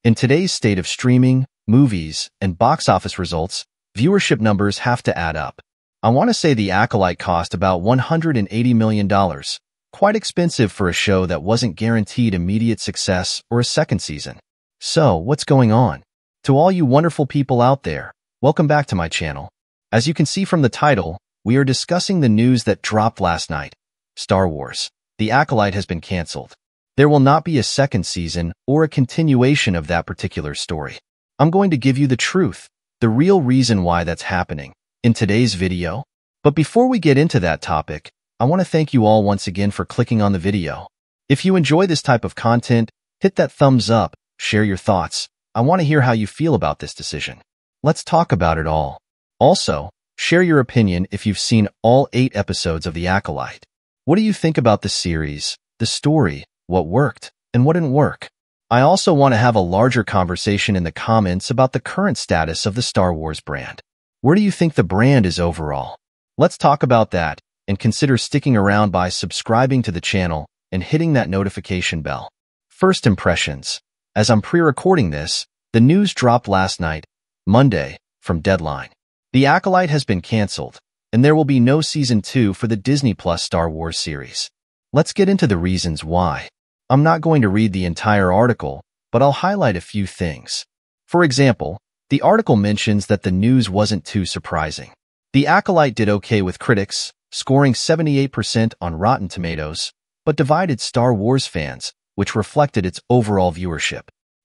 In today's state of streaming, movies, and box office results, viewership numbers have to add up. I want to say The Acolyte cost about $180 million. Quite expensive for a show that wasn't guaranteed immediate success or a second season. So, what's going on? To all you wonderful people out there, welcome back to my channel. As you can see from the title, we are discussing the news that dropped last night. Star Wars: The Acolyte has been canceled. There will not be a second season or a continuation of that particular story. I'm going to give you the truth, the real reason why that's happening, in today's video. But before we get into that topic, I want to thank you all once again for clicking on the video. If you enjoy this type of content, hit that thumbs up, share your thoughts. I want to hear how you feel about this decision. Let's talk about it all. Also, share your opinion if you've seen all 8 episodes of The Acolyte. What do you think about the series, the story, what worked, and what didn't work? I also want to have a larger conversation in the comments about the current status of the Star Wars brand. Where do you think the brand is overall? Let's talk about that, and consider sticking around by subscribing to the channel and hitting that notification bell. First impressions. As I'm pre-recording this, the news dropped last night, Monday, from Deadline. The Acolyte has been canceled, and there will be no Season 2 for the Disney Plus Star Wars series. Let's get into the reasons why. I'm not going to read the entire article, but I'll highlight a few things. For example, the article mentions that the news wasn't too surprising. The Acolyte did okay with critics, scoring 78% on Rotten Tomatoes, but divided Star Wars fans, which reflected its overall viewership.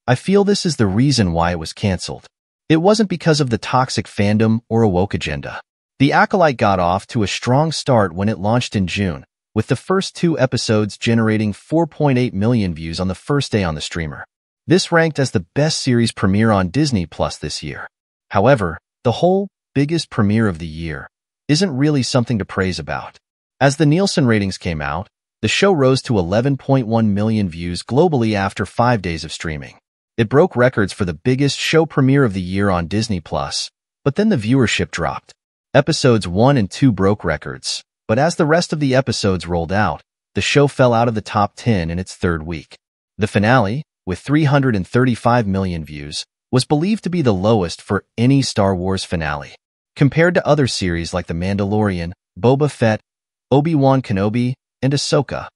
I feel this is the reason why it was canceled. It wasn't because of the toxic fandom or a woke agenda. The Acolyte got off to a strong start when it launched in June, with the first 2 episodes generating 4.8 million views on the first day on the streamer. This ranked as the best series premiere on Disney Plus this year. However, the whole biggest premiere of the year isn't really something to praise about. As the Nielsen ratings came out, the show rose to 11.1 million views globally after 5 days of streaming. It broke records for the biggest show premiere of the year on Disney Plus, but then the viewership dropped. Episodes 1 and 2 broke records, but as the rest of the episodes rolled out, the show fell out of the top 10 in its 3rd week. The finale, with 335 million views, was believed to be the lowest for any Star Wars finale. Compared to other series like The Mandalorian, Boba Fett, Obi-Wan Kenobi, and Ahsoka,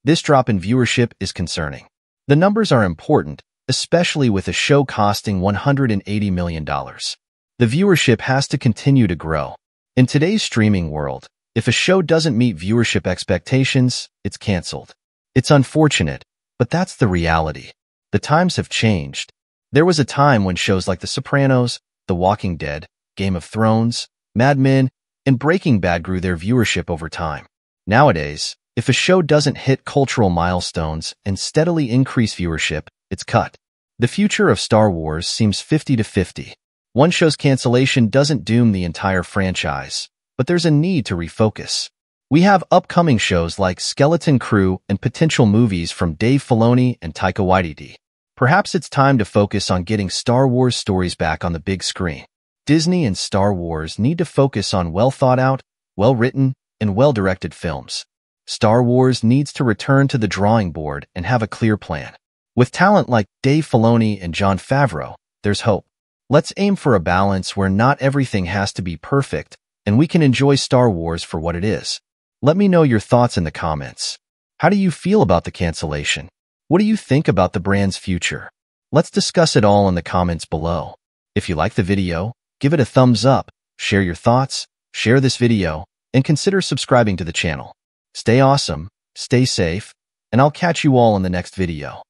this drop in viewership is concerning. The numbers are important, especially with a show costing $180 million. The viewership has to continue to grow. In today's streaming world, if a show doesn't meet viewership expectations, it's canceled. It's unfortunate, but that's the reality. The times have changed. There was a time when shows like The Sopranos, The Walking Dead, Game of Thrones, Mad Men, and Breaking Bad grew their viewership over time. Nowadays, if a show doesn't hit cultural milestones and steadily increase viewership, it's cut. The future of Star Wars seems 50-50. One show's cancellation doesn't doom the entire franchise, but there's a need to refocus. We have upcoming shows like Skeleton Crew and potential movies from Dave Filoni and Taika Waititi. Perhaps it's time to focus on getting Star Wars stories back on the big screen. Disney and Star Wars need to focus on well-thought-out, well-written, and well-directed films. Star Wars needs to return to the drawing board and have a clear plan. With talent like Dave Filoni and Jon Favreau, there's hope. Let's aim for a balance where not everything has to be perfect, and we can enjoy Star Wars for what it is. Let me know your thoughts in the comments. How do you feel about the cancellation? What do you think about the brand's future? Let's discuss it all in the comments below. If you like the video, give it a thumbs up, share your thoughts, share this video, and consider subscribing to the channel. Stay awesome, stay safe, and I'll catch you all in the next video.